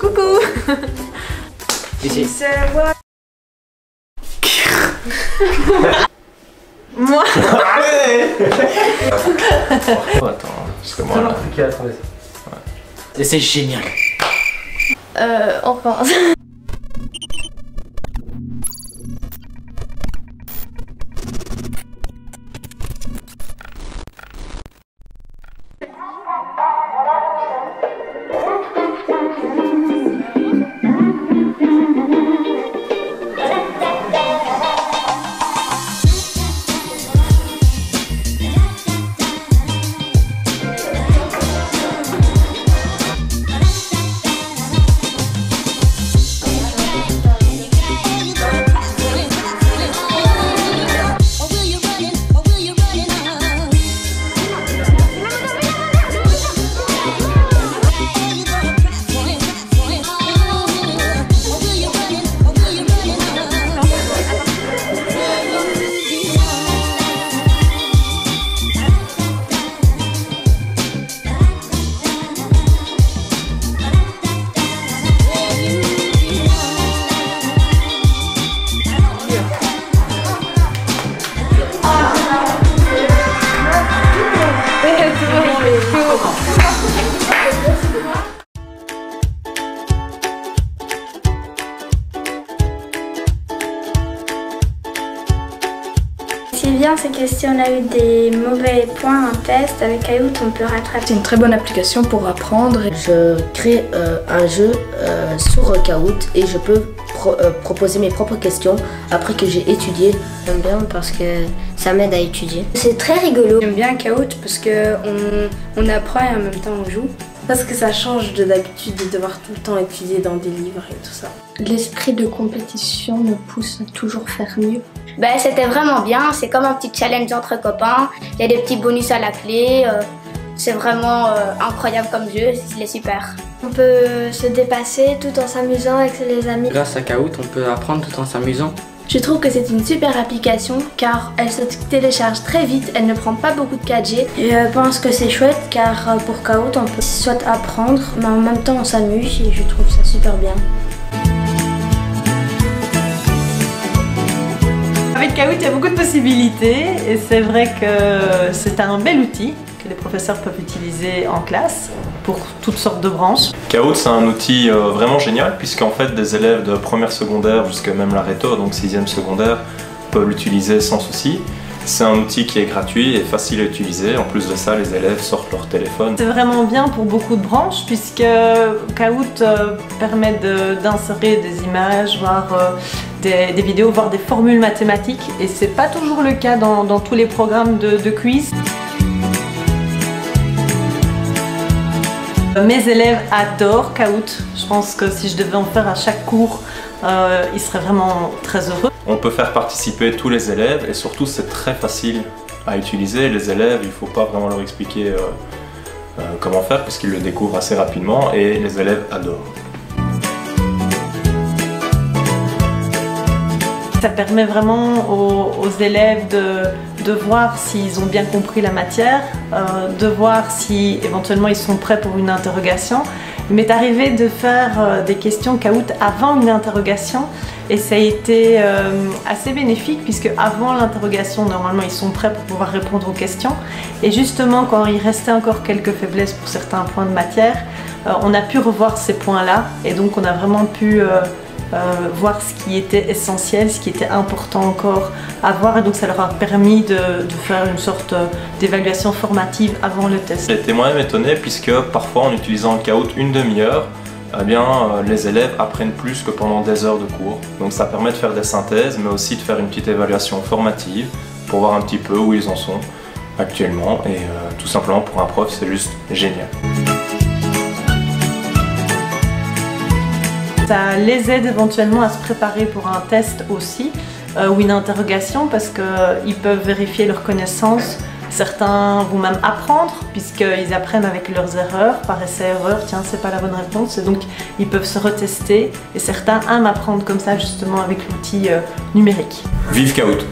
Coucou. Ici. Moi. Oh, attends, parce que moi là. Qui a trouvé ça? Ouais. Et c'est génial. On recommence. Ce qui est bien, c'est que si on a eu des mauvais points en test, avec Kahoot, on peut rattraper. C'est une très bonne application pour apprendre. Je crée un jeu sur Kahoot et je peux proposer mes propres questions après que j'ai étudié. J'aime bien parce que ça m'aide à étudier. C'est très rigolo. J'aime bien Kahoot parce qu'on apprend et en même temps on joue. Parce que ça change de d'habitude de devoir tout le temps étudier dans des livres et tout ça. L'esprit de compétition me pousse à toujours faire mieux. Ben, c'était vraiment bien, c'est comme un petit challenge entre copains. Il y a des petits bonus à la clé. C'est vraiment incroyable comme jeu, il est super. On peut se dépasser tout en s'amusant avec les amis. Grâce à Kahoot, on peut apprendre tout en s'amusant. Je trouve que c'est une super application car elle se télécharge très vite, elle ne prend pas beaucoup de 4G. Je pense que c'est chouette car pour Kahoot on peut soit apprendre mais en même temps on s'amuse et je trouve ça super bien. Avec Kahoot, il y a beaucoup de possibilités et c'est vrai que c'est un bel outil que les professeurs peuvent utiliser en classe pour toutes sortes de branches. Kahoot, c'est un outil vraiment génial puisqu'en fait des élèves de première secondaire jusqu'à même la réto, donc 6e secondaire, peuvent l'utiliser sans souci. C'est un outil qui est gratuit et facile à utiliser. En plus de ça, les élèves sortent leur téléphone. C'est vraiment bien pour beaucoup de branches puisque Kahoot permet d'insérer des images, voire des vidéos, voire des formules mathématiques. Et c'est pas toujours le cas dans tous les programmes de quiz. Mes élèves adorent Kahoot. Je pense que si je devais en faire à chaque cours, ils seraient vraiment très heureux. On peut faire participer tous les élèves et surtout c'est très facile à utiliser. Les élèves, il ne faut pas vraiment leur expliquer comment faire puisqu'ils le découvrent assez rapidement et les élèves adorent. Ça permet vraiment aux élèves de voir s'ils ont bien compris la matière, de voir si éventuellement ils sont prêts pour une interrogation. Il m'est arrivé de faire des questions Kahoot avant une interrogation et ça a été assez bénéfique puisque avant l'interrogation, normalement ils sont prêts pour pouvoir répondre aux questions et justement quand il restait encore quelques faiblesses pour certains points de matière, on a pu revoir ces points-là et donc on a vraiment pu voir ce qui était essentiel, ce qui était important encore à voir et donc ça leur a permis de faire une sorte d'évaluation formative avant le test. J'ai été moi-même étonné puisque parfois en utilisant le Kahoot une demi-heure, eh bien, les élèves apprennent plus que pendant des heures de cours. Donc ça permet de faire des synthèses mais aussi de faire une petite évaluation formative pour voir un petit peu où ils en sont actuellement et tout simplement pour un prof c'est juste génial. Ça les aide éventuellement à se préparer pour un test aussi ou une interrogation parce qu'ils peuvent vérifier leurs connaissances. Certains vont même apprendre puisqu'ils apprennent avec leurs erreurs, par essai-erreur, tiens c'est pas la bonne réponse, et donc ils peuvent se retester et certains aiment apprendre comme ça justement avec l'outil numérique. Vive Kahoot!